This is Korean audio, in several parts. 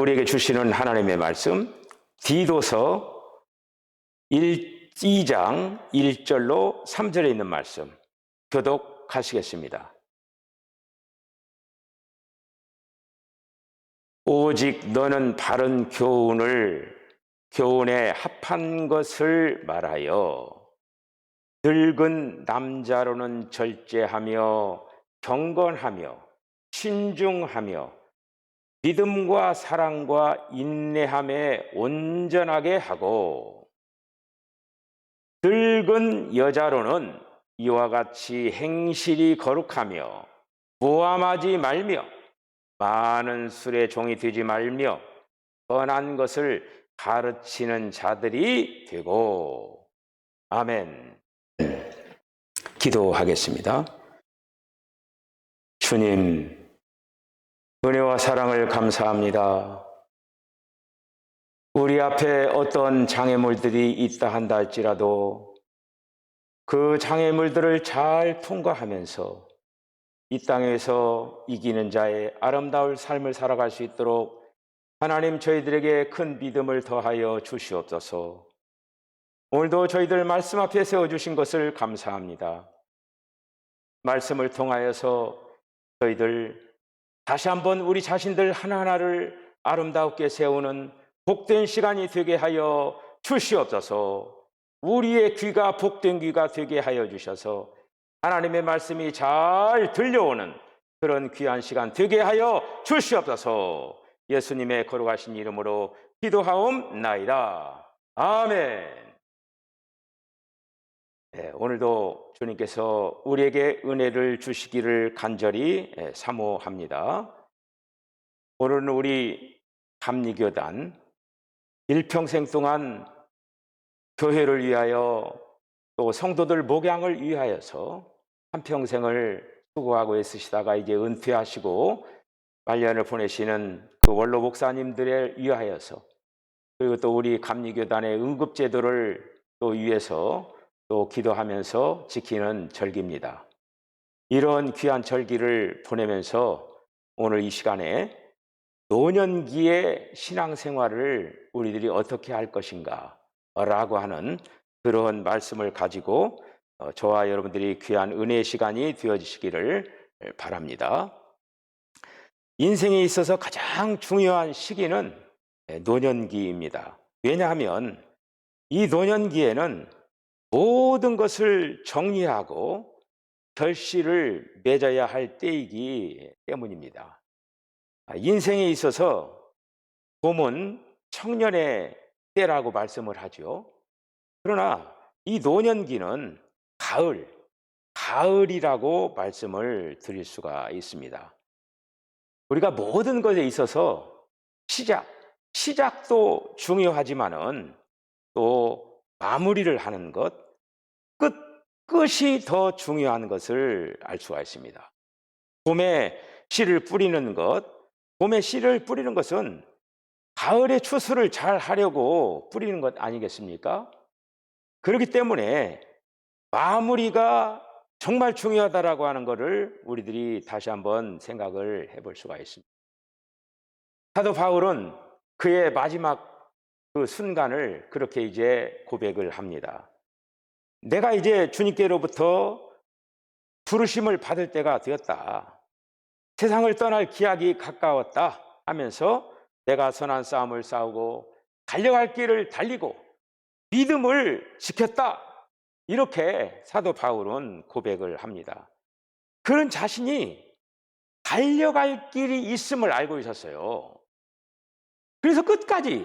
우리에게 주시는 하나님의 말씀 디도서 2장 1절로 3절에 있는 말씀 교독하시겠습니다. 오직 너는 바른 교훈에 합한 것을 말하여 늙은 남자로는 절제하며 경건하며 신중하며 믿음과 사랑과 인내함에 온전하게 하고 늙은 여자로는 이와 같이 행실이 거룩하며 모함하지 말며 많은 술의 종이 되지 말며 선한 것을 가르치는 자들이 되고. 아멘. 기도하겠습니다. 주님, 은혜와 사랑을 감사합니다. 우리 앞에 어떤 장애물들이 있다 한다 할지라도 그 장애물들을 잘 통과하면서 이 땅에서 이기는 자의 아름다운 삶을 살아갈 수 있도록 하나님 저희들에게 큰 믿음을 더하여 주시옵소서. 오늘도 저희들 말씀 앞에 세워주신 것을 감사합니다. 말씀을 통하여서 저희들 다시 한번 우리 자신들 하나하나를 아름답게 세우는 복된 시간이 되게 하여 주시옵소서. 우리의 귀가 복된 귀가 되게 하여 주셔서 하나님의 말씀이 잘 들려오는 그런 귀한 시간 되게 하여 주시옵소서. 예수님의 거룩하신 이름으로 기도하옵나이다. 아멘. 오늘도 주님께서 우리에게 은혜를 주시기를 간절히 사모합니다. 오늘은 우리 감리교단 일평생 동안 교회를 위하여 또 성도들 목양을 위하여서 한평생을 수고하고 있으시다가 이제 은퇴하시고 말년을 보내시는 그 원로 목사님들을 위하여서, 그리고 또 우리 감리교단의 응급제도를 또 위해서 또 기도하면서 지키는 절기입니다. 이런 귀한 절기를 보내면서 오늘 이 시간에 노년기의 신앙생활을 우리들이 어떻게 할 것인가 라고 하는 그런 말씀을 가지고 저와 여러분들이 귀한 은혜의 시간이 되어지시기를 바랍니다. 인생에 있어서 가장 중요한 시기는 노년기입니다. 왜냐하면 이 노년기에는 모든 것을 정리하고 결실을 맺어야 할 때이기 때문입니다. 인생에 있어서 봄은 청년의 때라고 말씀을 하죠. 그러나 이 노년기는 가을이라고 말씀을 드릴 수가 있습니다. 우리가 모든 것에 있어서 시작도 중요하지만은 또 마무리를 하는 것, 끝이 더 중요한 것을 알 수가 있습니다. 봄에 씨를 뿌리는 것은 가을의 추수를 잘 하려고 뿌리는 것 아니겠습니까? 그렇기 때문에 마무리가 정말 중요하다라고 하는 것을 우리들이 다시 한번 생각을 해볼 수가 있습니다. 사도 바울은 그의 마지막 그 순간을 그렇게 이제 고백을 합니다. 내가 이제 주님께로부터 부르심을 받을 때가 되었다. 세상을 떠날 기약이 가까웠다 하면서 내가 선한 싸움을 싸우고 달려갈 길을 달리고 믿음을 지켰다. 이렇게 사도 바울은 고백을 합니다. 그런 자신이 달려갈 길이 있음을 알고 있었어요. 그래서 끝까지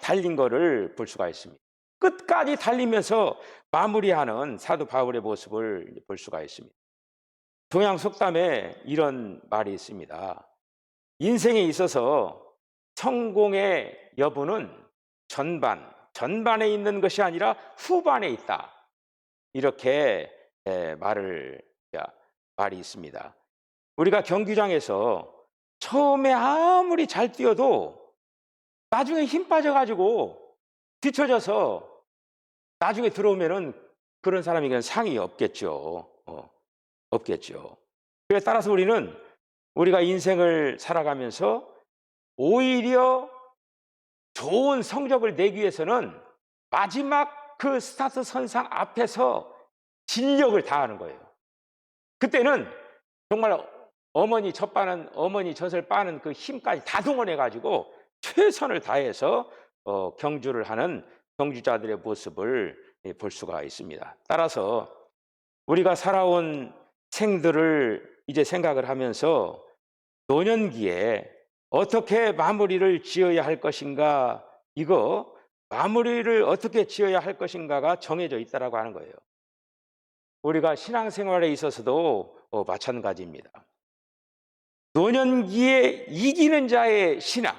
달린 거를 볼 수가 있습니다. 끝까지 달리면서 마무리하는 사도 바울의 모습을 볼 수가 있습니다. 동양 속담에 이런 말이 있습니다. 인생에 있어서 성공의 여부는 전반에 있는 것이 아니라 후반에 있다. 이렇게 말이 있습니다. 우리가 경기장에서 처음에 아무리 잘 뛰어도 나중에 힘 빠져가지고 뒤처져서 나중에 들어오면은 그런 사람에게는 상이 없겠죠. 없겠죠. 그에 따라서 우리는 우리가 인생을 살아가면서 오히려 좋은 성적을 내기 위해서는 마지막 그 스타트 선상 앞에서 진력을 다하는 거예요. 그때는 정말 어머니 젖바는 어머니 젖을 빠는 그 힘까지 다 동원해 가지고 최선을 다해서 경주를 하는 경주자들의 모습을 볼 수가 있습니다. 따라서 우리가 살아온 생들을 이제 생각을 하면서 노년기에 어떻게 마무리를 지어야 할 것인가, 이거 마무리를 어떻게 지어야 할 것인가가 정해져 있다라고 하는 거예요. 우리가 신앙생활에 있어서도 마찬가지입니다. 노년기에 이기는 자의 신앙,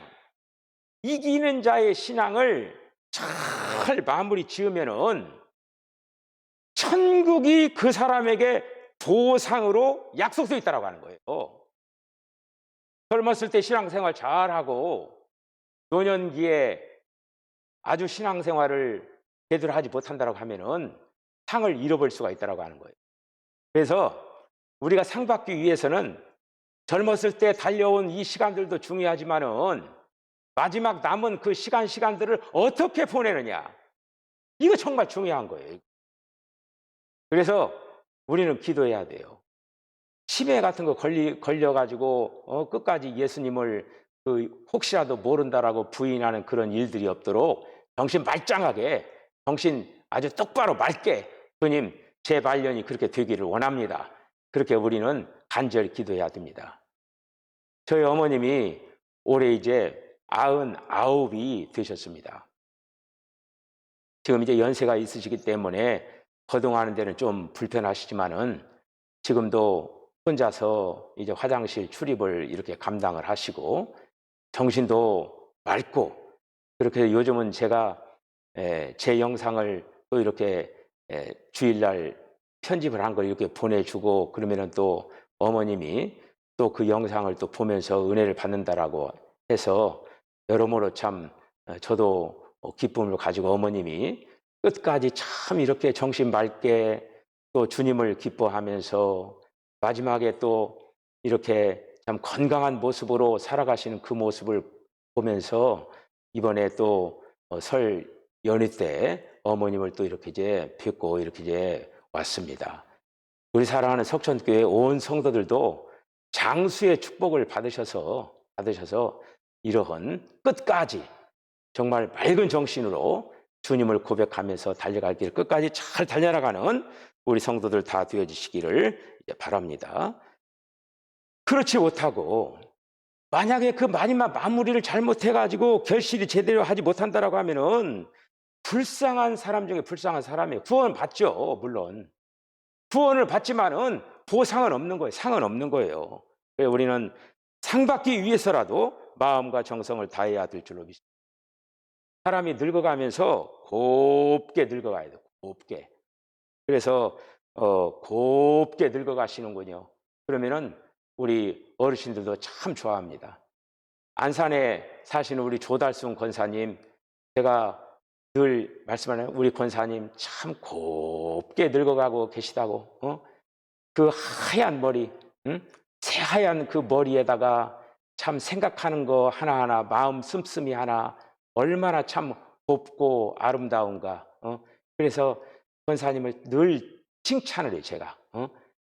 이기는 자의 신앙을 잘 마무리 지으면은 천국이 그 사람에게 보상으로 약속돼 있다라고 하는 거예요. 젊었을 때 신앙생활 잘하고 노년기에 아주 신앙생활을 제대로 하지 못한다고 하면은 상을 잃어버릴 수가 있다라고 하는 거예요. 그래서 우리가 상 받기 위해서는 젊었을 때 달려온 이 시간들도 중요하지만은 마지막 남은 그 시간들을 어떻게 보내느냐, 이거 정말 중요한 거예요. 그래서 우리는 기도해야 돼요. 치매 같은 거 걸려가지고 끝까지 예수님을 혹시라도 모른다라고 부인하는 그런 일들이 없도록 정신 말짱하게, 정신 아주 똑바로 맑게, 주님 제 말년이 그렇게 되기를 원합니다. 그렇게 우리는 간절히 기도해야 됩니다. 저희 어머님이 올해 이제 99이 되셨습니다. 지금 이제 연세가 있으시기 때문에 거동하는 데는 좀 불편하시지만은 지금도 혼자서 이제 화장실 출입을 이렇게 감당을 하시고 정신도 맑고, 그렇게 요즘은 제가 제 영상을 또 이렇게 주일날 편집을 한 걸 이렇게 보내주고 그러면은 또 어머님이 또 그 영상을 또 보면서 은혜를 받는다라고 해서 여러모로 참 저도 기쁨을 가지고 어머님이 끝까지 참 이렇게 정신 맑게 또 주님을 기뻐하면서 마지막에 또 이렇게 참 건강한 모습으로 살아가시는 그 모습을 보면서 이번에 또 설 연휴 때 어머님을 또 이렇게 이제 뵙고 이렇게 이제 왔습니다. 우리 사랑하는 석천교회 온 성도들도 장수의 축복을 받으셔서 이러한 끝까지 정말 맑은 정신으로 주님을 고백하면서 달려갈 길 끝까지 잘 달려나가는 우리 성도들 다 되어주시기를 바랍니다. 그렇지 못하고 만약에 그 마지막 마무리를 잘못해가지고 결실이 제대로 하지 못한다라고 하면은 불쌍한 사람 중에 불쌍한 사람이에요. 구원 받죠, 물론. 구원을 받지만은 보상은 없는 거예요. 상은 없는 거예요. 그래서 우리는 상 받기 위해서라도 마음과 정성을 다해야 될 줄로 믿습니다. 사람이 늙어가면서 곱게 늙어가야 돼요. 곱게. 그래서 곱게 늙어가시는군요. 그러면은 우리 어르신들도 참 좋아합니다. 안산에 사시는 우리 조달순 권사님, 제가 늘 말씀하는 우리 권사님 참 곱게 늙어가고 계시다고. 그 하얀 머리, 새하얀 그 머리에다가 참 생각하는 거 하나하나, 마음 씀씀이 하나, 얼마나 참 곱고 아름다운가. 그래서 권사님을 늘 칭찬을 해요, 제가.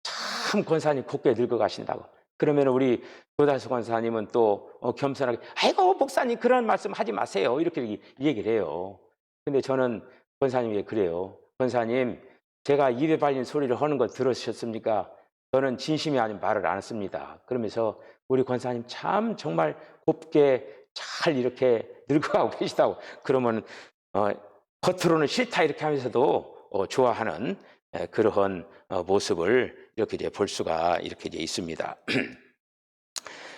참 권사님 곱게 늙어가신다고. 그러면 우리 조다수 권사님은 또 겸손하게, 아이고 목사님 그런 말씀 하지 마세요, 이렇게 얘기를 해요. 근데 저는 권사님에게 그래요. 권사님, 제가 입에 발린 소리를 하는 거 들으셨습니까? 저는 진심이 아닌 말을 안 했습니다. 그러면서 우리 권사님 참 정말 곱게 잘 이렇게 늙어가고 계시다고. 그러면 겉으로는 싫다 이렇게 하면서도 좋아하는 그러한 모습을 이렇게 이제 볼 수가 이렇게 이제 있습니다.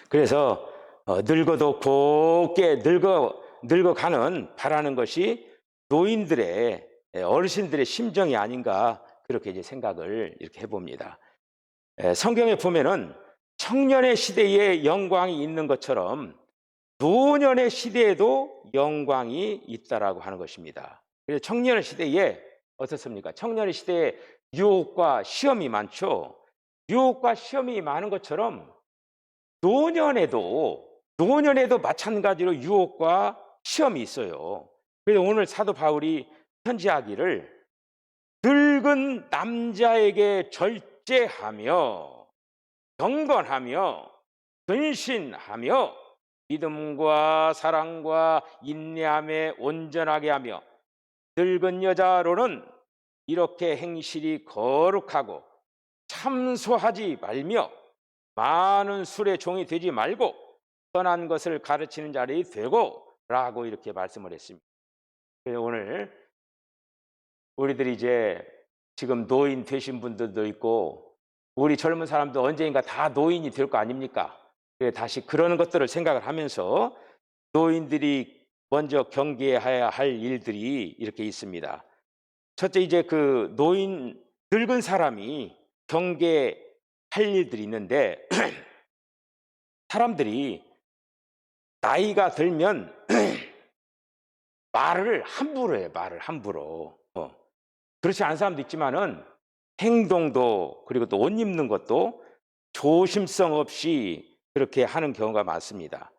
그래서 늙어도 곱게 늙어가는 바라는 것이 노인들의, 어르신들의 심정이 아닌가, 그렇게 이제 생각을 이렇게 해봅니다. 성경에 보면은 청년의 시대에 영광이 있는 것처럼 노년의 시대에도 영광이 있다라고 하는 것입니다. 그래서 청년의 시대에 어떻습니까? 청년의 시대에 유혹과 시험이 많죠. 유혹과 시험이 많은 것처럼 노년에도 마찬가지로 유혹과 시험이 있어요. 그래서 오늘 사도 바울이 편지하기를 늙은 남자에게 절제하며 경건하며 근신하며 믿음과 사랑과 인내함에 온전하게 하며 늙은 여자로는 이렇게 행실이 거룩하고 참소하지 말며 많은 술의 종이 되지 말고 선한 것을 가르치는 자리 되고 라고 이렇게 말씀을 했습니다. 그래서 오늘 우리들이 이제 지금 노인 되신 분들도 있고 우리 젊은 사람도 언젠가 다 노인이 될 거 아닙니까? 그래서 다시 그런 것들을 생각을 하면서 노인들이 먼저 경계해야 할 일들이 이렇게 있습니다. 첫째, 이제 그 노인 늙은 사람이 경계할 일들이 있는데 사람들이 나이가 들면 말을 함부로 해요. 말을 함부로. 그렇지 않은 사람도 있지만은 행동도 그리고 또 옷 입는 것도 조심성 없이 그렇게 하는 경우가 많습니다.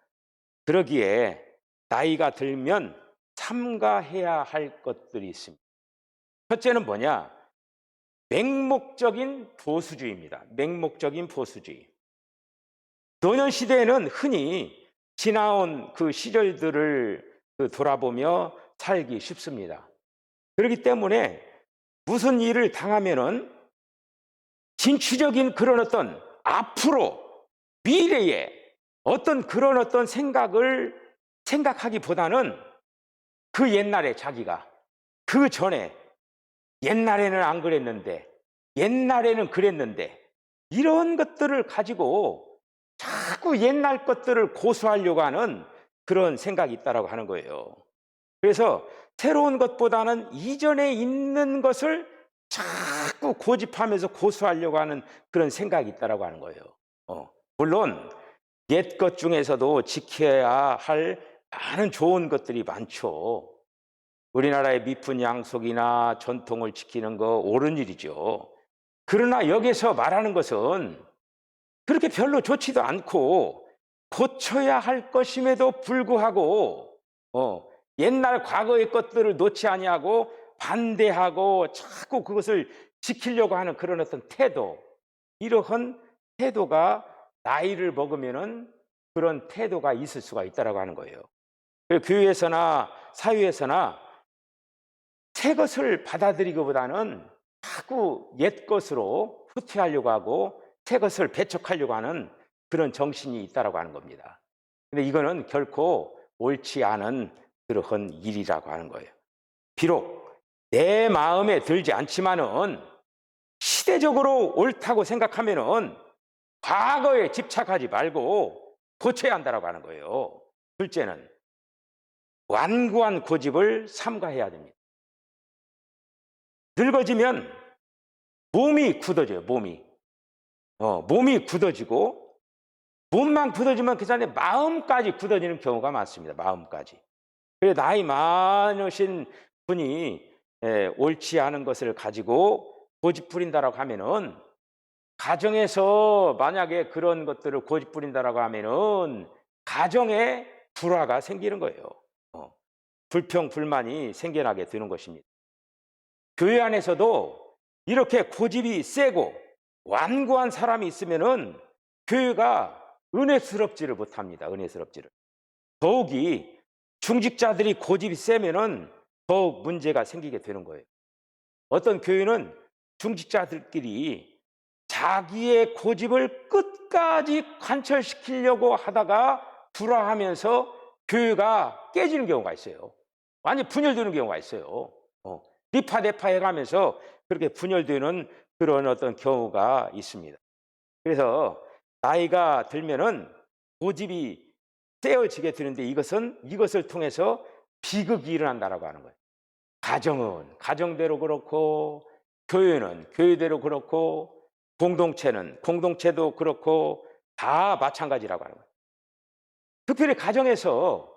그러기에 나이가 들면 삼가해야 할 것들이 있습니다. 첫째는 뭐냐? 맹목적인 보수주의입니다. 맹목적인 보수주의. 노년 시대에는 흔히 지나온 그 시절들을 돌아보며 살기 쉽습니다. 그렇기 때문에 무슨 일을 당하면은 진취적인 그런 어떤 앞으로 미래에 어떤 그런 어떤 생각을 생각하기보다는 그 옛날에 자기가 그 전에 옛날에는 안 그랬는데 옛날에는 그랬는데 이런 것들을 가지고 자꾸 옛날 것들을 고수하려고 하는 그런 생각이 있다라고 하는 거예요. 그래서 새로운 것보다는 이전에 있는 것을 자꾸 고집하면서 고수하려고 하는 그런 생각이 있다라고 하는 거예요. 물론 옛 것 중에서도 지켜야 할 많은 좋은 것들이 많죠. 우리나라의 미풍 양속이나 전통을 지키는 거 옳은 일이죠. 그러나 여기서 말하는 것은 그렇게 별로 좋지도 않고 고쳐야 할 것임에도 불구하고 옛날 과거의 것들을 놓지 아니하고 반대하고 자꾸 그것을 지키려고 하는 그런 어떤 태도, 이러한 태도가 나이를 먹으면은 그런 태도가 있을 수가 있다라고 하는 거예요. 교회에서나 사회에서나 새 것을 받아들이기보다는 자꾸 옛 것으로 후퇴하려고 하고 새 것을 배척하려고 하는 그런 정신이 있다라고 하는 겁니다. 근데 이거는 결코 옳지 않은 그러한 일이라고 하는 거예요. 비록 내 마음에 들지 않지만은 시대적으로 옳다고 생각하면은 과거에 집착하지 말고 고쳐야 한다라고 하는 거예요. 둘째는 완고한 고집을 삼가해야 됩니다. 늙어지면 몸이 굳어져요. 몸이 굳어지고 몸만 굳어지면 그 사람의 마음까지 굳어지는 경우가 많습니다. 마음까지. 그래서 나이 많으신 분이 옳지 않은 것을 가지고 고집 부린다라고 하면은 가정에서 만약에 그런 것들을 고집 부린다라고 하면은 가정에 불화가 생기는 거예요. 불평 불만이 생겨나게 되는 것입니다. 교회 안에서도 이렇게 고집이 세고 완고한 사람이 있으면은 교회가 은혜스럽지를 못합니다. 은혜스럽지를. 더욱이 중직자들이 고집이 세면은 더욱 문제가 생기게 되는 거예요. 어떤 교회는 중직자들끼리 자기의 고집을 끝까지 관철시키려고 하다가 불화하면서 교회가 깨지는 경우가 있어요. 완전히 분열되는 경우가 있어요. 리파대파 해가면서 그렇게 분열되는 그런 어떤 경우가 있습니다. 그래서 나이가 들면은 고집이 세어지게 되는데 이것을 통해서 비극이 일어난다라고 하는 거예요. 가정은 가정대로 그렇고 교회는 교회대로 그렇고 공동체는 공동체도 그렇고 다 마찬가지라고 하는 거예요. 특별히 가정에서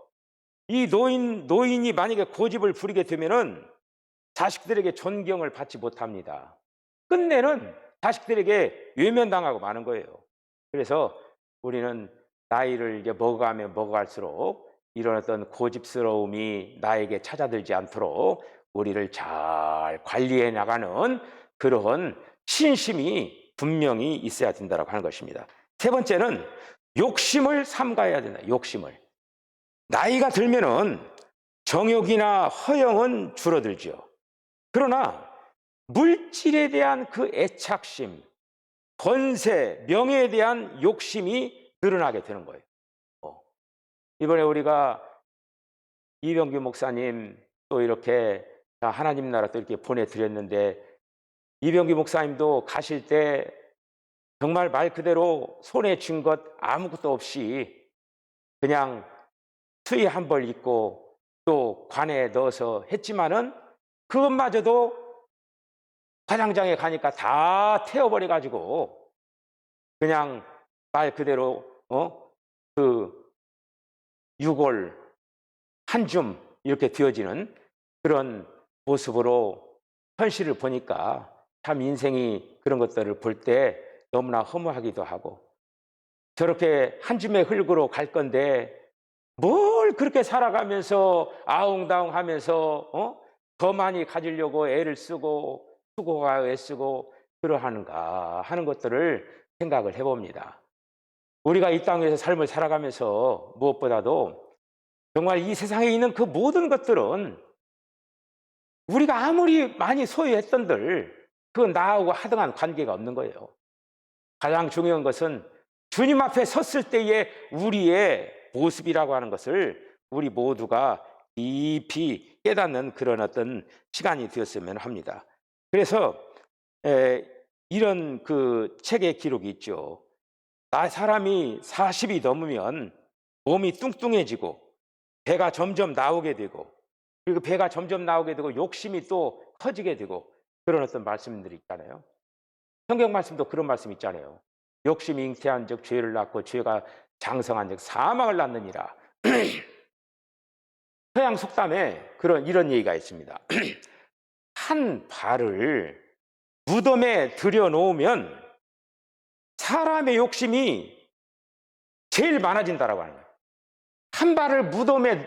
이 노인이 만약에 고집을 부리게 되면은 자식들에게 존경을 받지 못합니다. 끝내는 자식들에게 외면당하고 마는 거예요. 그래서 우리는 나이를 이제 먹어가면 먹어갈수록 이런 어떤 고집스러움이 나에게 찾아들지 않도록 우리를 잘 관리해 나가는 그런 신심이 분명히 있어야 된다고 하는 것입니다. 세 번째는 욕심을 삼가해야 된다. 욕심을. 나이가 들면은 정욕이나 허영은 줄어들죠. 그러나 물질에 대한 그 애착심, 권세, 명예에 대한 욕심이 늘어나게 되는 거예요. 이번에 우리가 이병규 목사님 또 이렇게 하나님 나라 또 이렇게 보내드렸는데, 이병규 목사님도 가실 때 정말 말 그대로 손에 쥔 것 아무것도 없이 그냥 수의 한 벌 입고 또 관에 넣어서 했지만은 그것마저도 화장장에 가니까 다 태워버려 가지고 그냥 말 그대로 그 유골 한 줌 이렇게 되어지는 그런 모습으로 현실을 보니까 참 인생이 그런 것들을 볼 때 너무나 허무하기도 하고, 저렇게 한 줌의 흙으로 갈 건데 뭘 그렇게 살아가면서 아웅다웅 하면서 더 많이 가지려고 애를 쓰고 수고가 애쓰고 그러하는가 하는 것들을 생각을 해봅니다. 우리가 이 땅에서 삶을 살아가면서 무엇보다도 정말 이 세상에 있는 그 모든 것들은 우리가 아무리 많이 소유했던들 그 나하고 하등한 관계가 없는 거예요. 가장 중요한 것은 주님 앞에 섰을 때의 우리의 모습이라고 하는 것을 우리 모두가 깊이 깨닫는 그런 어떤 시간이 되었으면 합니다. 그래서 이런 그 책의 기록이 있죠. 사람이 40이 넘으면 몸이 뚱뚱해지고 배가 점점 나오게 되고, 그리고 배가 점점 나오게 되고 욕심이 또 커지게 되고 그런 어떤 말씀들이 있잖아요. 성경 말씀도 그런 말씀 있잖아요. 욕심이 잉태한 즉 죄를 낳고 죄가 장성한 즉 사망을 낳느니라. 서양 속담에 이런 얘기가 있습니다. 한 발을 무덤에 들여놓으면 사람의 욕심이 제일 많아진다라고 하는 거예요. 한 발을 무덤에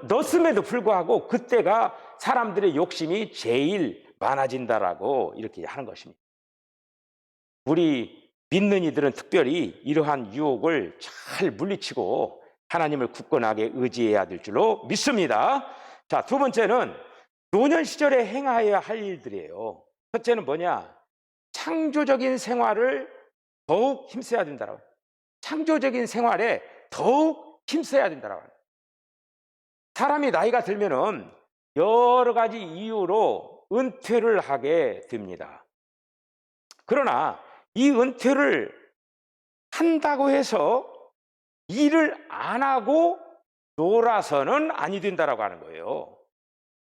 넣었음에도 불구하고 그때가 사람들의 욕심이 제일 많아진다라고 이렇게 하는 것입니다. 우리 믿는 이들은 특별히 이러한 유혹을 잘 물리치고 하나님을 굳건하게 의지해야 될 줄로 믿습니다. 자, 두 번째는 노년 시절에 행하여야 할 일들이에요. 첫째는 뭐냐? 창조적인 생활을 더욱 힘써야 된다라고. 창조적인 생활에 더욱 힘써야 된다라고. 사람이 나이가 들면은 여러 가지 이유로 은퇴를 하게 됩니다. 그러나 이 은퇴를 한다고 해서 일을 안 하고 놀아서는 아니 된다라고 하는 거예요.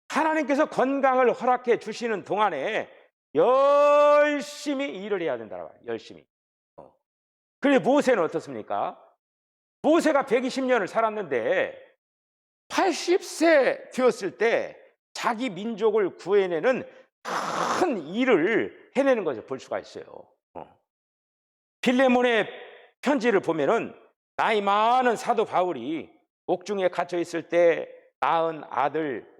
하나님께서 건강을 허락해 주시는 동안에 열심히 일을 해야 된다라고 해요. 열심히. 그런데 모세는 어떻습니까? 모세가 120년을 살았는데 80세 되었을 때 자기 민족을 구해내는 큰 일을 해내는 것을 볼 수가 있어요. 빌레몬의 편지를 보면은 나이 많은 사도 바울이 옥중에 갇혀 있을 때 낳은 아들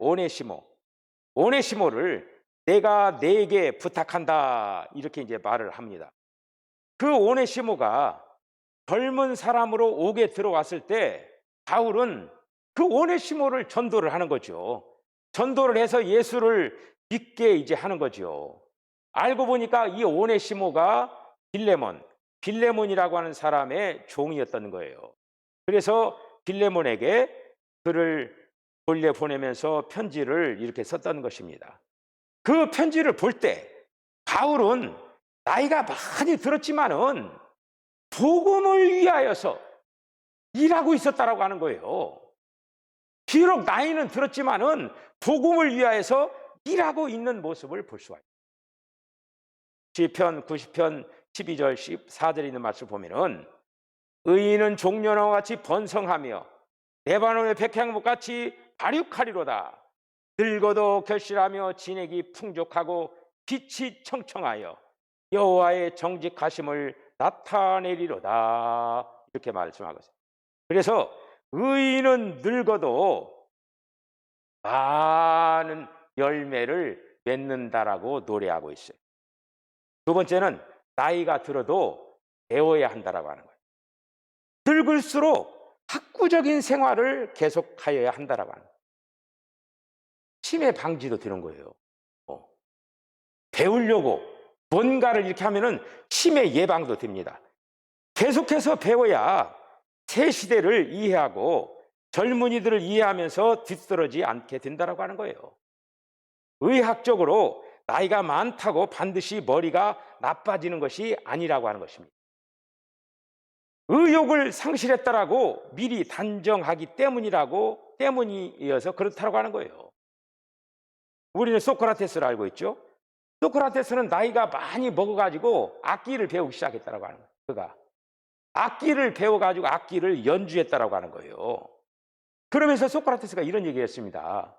오네시모를 내가 네게 부탁한다 이렇게 이제 말을 합니다. 그 오네시모가 젊은 사람으로 옥에 들어왔을 때 바울은 그 오네시모를 전도를 하는 거죠. 전도를 해서 예수를 믿게 이제 하는 거죠. 알고 보니까 이 오네시모가 빌레몬이라고 하는 사람의 종이었던 거예요. 그래서 빌레몬에게 그를 돌려보내면서 편지를 이렇게 썼던 것입니다. 그 편지를 볼 때 바울은 나이가 많이 들었지만은 복음을 위하여서 일하고 있었다라고 하는 거예요. 비록 나이는 들었지만은 복음을 위하여서 일하고 있는 모습을 볼 수가 있어요. 시편 90편 12절 14절 있는 말씀을 보면은 의인은 종려나와 같이 번성하며 레바논의 백향목 같이 발육하리로다. 늙어도 결실하며 진액이 풍족하고 빛이 청청하여 여호와의 정직하심을 나타내리로다. 이렇게 말씀하고 있어요. 그래서 의인은 늙어도 많은 열매를 맺는다라고 노래하고 있어요. 두 번째는 나이가 들어도 배워야 한다라고 하는 거예요. 늙을수록 학구적인 생활을 계속하여야 한다라고 하는 거예요. 치매 방지도 되는 거예요. 배우려고 뭔가를 이렇게 하면은 치매 예방도 됩니다. 계속해서 배워야 새 시대를 이해하고 젊은이들을 이해하면서 뒤떨어지지 않게 된다라고 하는 거예요. 의학적으로 나이가 많다고 반드시 머리가 나빠지는 것이 아니라고 하는 것입니다. 의욕을 상실했다라고 미리 단정하기 때문이어서 그렇다고 하는 거예요. 우리는 소크라테스를 알고 있죠. 소크라테스는 나이가 많이 먹어가지고 악기를 배우기 시작했다라고 하는 거예요. 그가 악기를 배워가지고 악기를 연주했다라고 하는 거예요. 그러면서 소크라테스가 이런 얘기를 했습니다.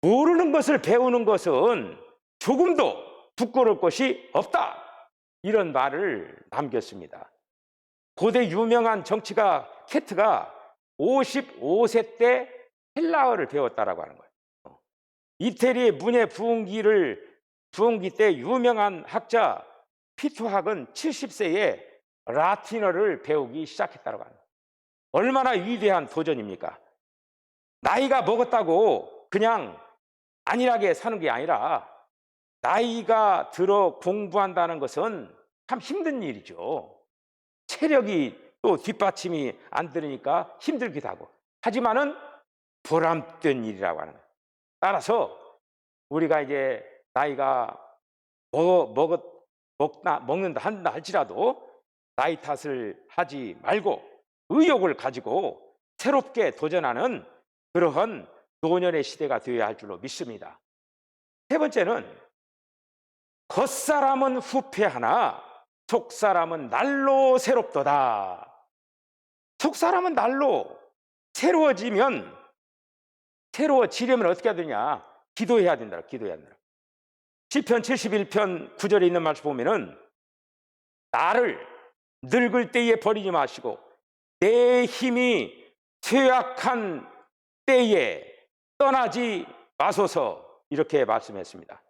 모르는 것을 배우는 것은 조금도 부끄러울 것이 없다. 이런 말을 남겼습니다. 고대 유명한 정치가 케트가 55세 때 헬라어를 배웠다라고 하는 거예요. 이태리의 문예 부흥기 때 유명한 학자 피투학은 70세에 라틴어를 배우기 시작했다고 합니다. 얼마나 위대한 도전입니까? 나이가 먹었다고 그냥 안일하게 사는 게 아니라 나이가 들어 공부한다는 것은 참 힘든 일이죠. 체력이 또 뒷받침이 안 되니까 힘들기도 하고, 하지만은 보람된 일이라고 하는 거예요. 따라서 우리가 이제 나이가 먹는다 한다 할지라도 나이 탓을 하지 말고 의욕을 가지고 새롭게 도전하는 그러한 노년의 시대가 되어야 할 줄로 믿습니다. 세 번째는 겉사람은 후패하나 속사람은 날로 새롭도다. 속사람은 날로 새로워지려면 어떻게 해야 되냐? 기도해야 된다. 시편 71편 9절에 있는 말씀 보면은 나를 늙을 때에 버리지 마시고 내 힘이 쇠약한 때에 떠나지 마소서, 이렇게 말씀했습니다.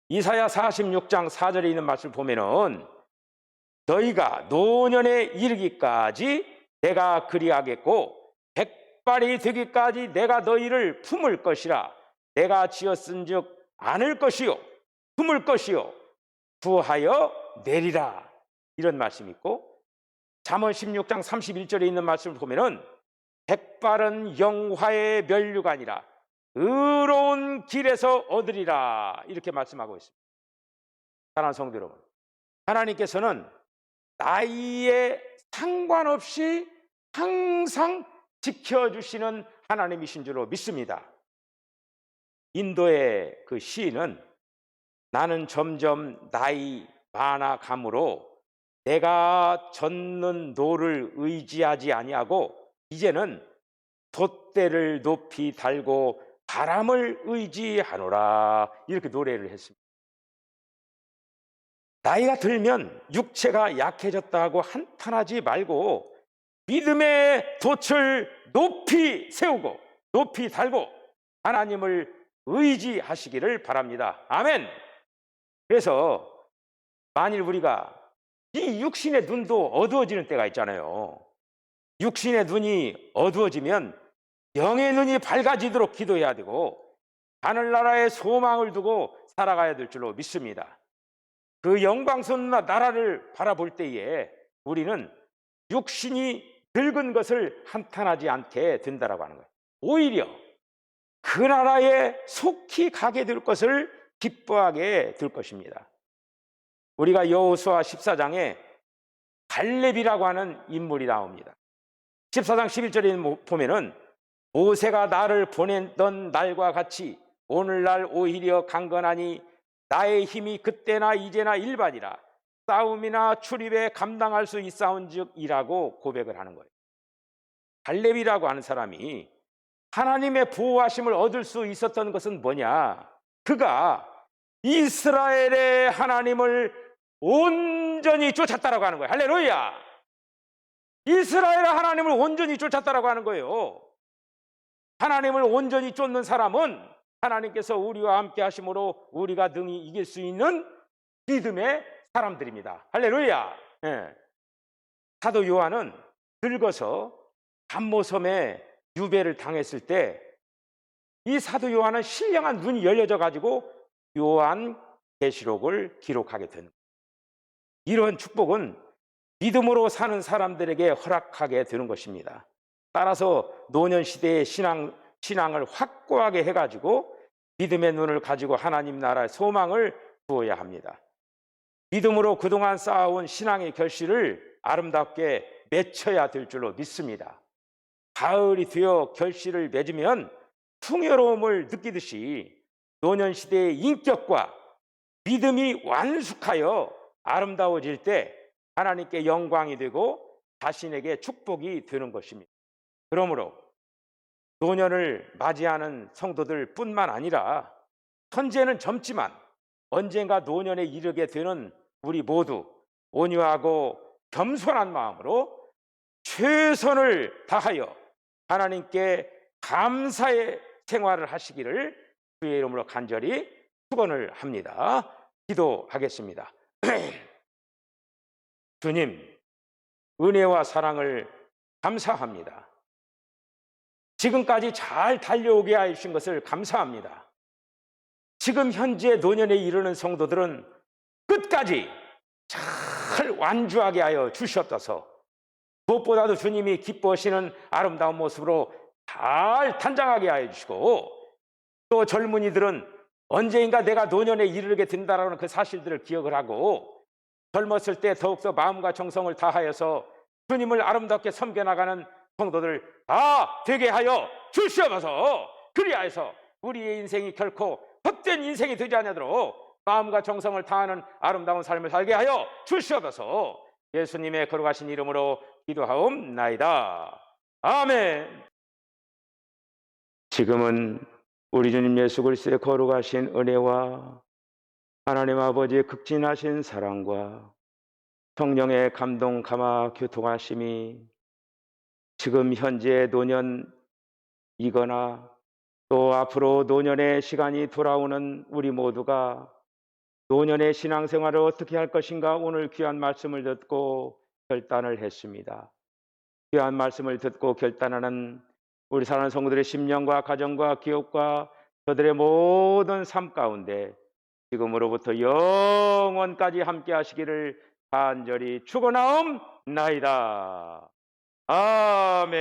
이사야 46장 4절에 있는 말씀을 보면은 너희가 노년에 이르기까지 내가 그리하겠고 백발이 되기까지 내가 너희를 품을 것이라. 내가 지었은즉 안을 것이요 품을 것이요 구하여 내리라. 이런 말씀이 있고, 잠언 16장 31절에 있는 말씀을 보면은 백발은 영화의 면류관이라 의로운 길에서 얻으리라. 이렇게 말씀하고 있습니다. 사랑하는 성도 여러분, 하나님께서는 나이에 상관없이 항상 지켜주시는 하나님이신 줄로 믿습니다. 인도의 그 시인은 나는 점점 나이 많아감으로 내가 젓는 노를 의지하지 아니하고 이제는 돛대를 높이 달고 바람을 의지하노라. 이렇게 노래를 했습니다. 나이가 들면 육체가 약해졌다고 한탄하지 말고 믿음의 돛을 높이 세우고 높이 달고 하나님을 의지하시기를 바랍니다. 아멘. 그래서 만일 우리가 이 육신의 눈도 어두워지는 때가 있잖아요. 육신의 눈이 어두워지면 영의 눈이 밝아지도록 기도해야 되고 하늘나라의 소망을 두고 살아가야 될 줄로 믿습니다. 그 영광스러운 나라를 바라볼 때에 우리는 육신이 늙은 것을 한탄하지 않게 된다라고 하는 거예요. 오히려 그 나라에 속히 가게 될 것을 기뻐하게 될 것입니다. 우리가 여호수아 14장에 갈렙이라고 하는 인물이 나옵니다. 14장 11절에 보면은 모세가 나를 보냈던 날과 같이 오늘날 오히려 강건하니 나의 힘이 그때나 이제나 일반이라 싸움이나 출입에 감당할 수 있사온즉이라고 고백을 하는 거예요. 갈렙이라고 하는 사람이 하나님의 보호하심을 얻을 수 있었던 것은 뭐냐? 그가 이스라엘의 하나님을 온전히 온전히 쫓았다라고 하는 거예요. 할렐루야. 이스라엘 하나님을 온전히 쫓았다라고 하는 거예요. 하나님을 온전히 쫓는 사람은 하나님께서 우리와 함께 하심으로 우리가 능히 이길 수 있는 믿음의 사람들입니다. 할렐루야. 예. 사도 요한은 늙어서 감모섬에 유배를 당했을 때 이 사도 요한은 신령한 눈이 열려져 가지고 요한 계시록을 기록하게 된 이런 축복은 믿음으로 사는 사람들에게 허락하게 되는 것입니다. 따라서 노년 시대의 신앙을 확고하게 해가지고 믿음의 눈을 가지고 하나님 나라의 소망을 두어야 합니다. 믿음으로 그동안 쌓아온 신앙의 결실을 아름답게 맺혀야 될 줄로 믿습니다. 가을이 되어 결실을 맺으면 풍요로움을 느끼듯이 노년 시대의 인격과 믿음이 완숙하여 아름다워질 때 하나님께 영광이 되고 자신에게 축복이 되는 것입니다. 그러므로 노년을 맞이하는 성도들 뿐만 아니라 현재는 젊지만 언젠가 노년에 이르게 되는 우리 모두 온유하고 겸손한 마음으로 최선을 다하여 하나님께 감사의 생활을 하시기를 주의 이름으로 간절히 축원을 합니다. 기도하겠습니다. 주님, 은혜와 사랑을 감사합니다. 지금까지 잘 달려오게 하신 것을 감사합니다. 지금 현재 노년에 이르는 성도들은 끝까지 잘 완주하게 하여 주시옵소서. 무엇보다도 주님이 기뻐하시는 아름다운 모습으로 잘 단장하게 하여 주시고, 또 젊은이들은 언제인가 내가 노년에 이르게 된다라는 그 사실들을 기억을 하고 젊었을 때 더욱더 마음과 정성을 다하여서 주님을 아름답게 섬겨나가는 성도들 다 되게 하여 주시옵소서. 그리하여서 우리의 인생이 결코 헛된 인생이 되지 않도록 마음과 정성을 다하는 아름다운 삶을 살게 하여 주시옵소서. 예수님의 거룩하신 이름으로 기도하옵나이다. 아멘. 지금은 우리 주님 예수 그리스도의 거룩하신 은혜와 하나님 아버지의 극진하신 사랑과 성령의 감동 감화 교통하심이 지금 현재 노년이거나 또 앞으로 노년의 시간이 돌아오는 우리 모두가 노년의 신앙생활을 어떻게 할 것인가 오늘 귀한 말씀을 듣고 결단을 했습니다. 귀한 말씀을 듣고 결단하는 우리 사랑하는 성도들의 심령과 가정과 기업과 저들의 모든 삶 가운데 지금으로부터 영원까지 함께 하시기를 간절히 축원하옵나이다. 아멘.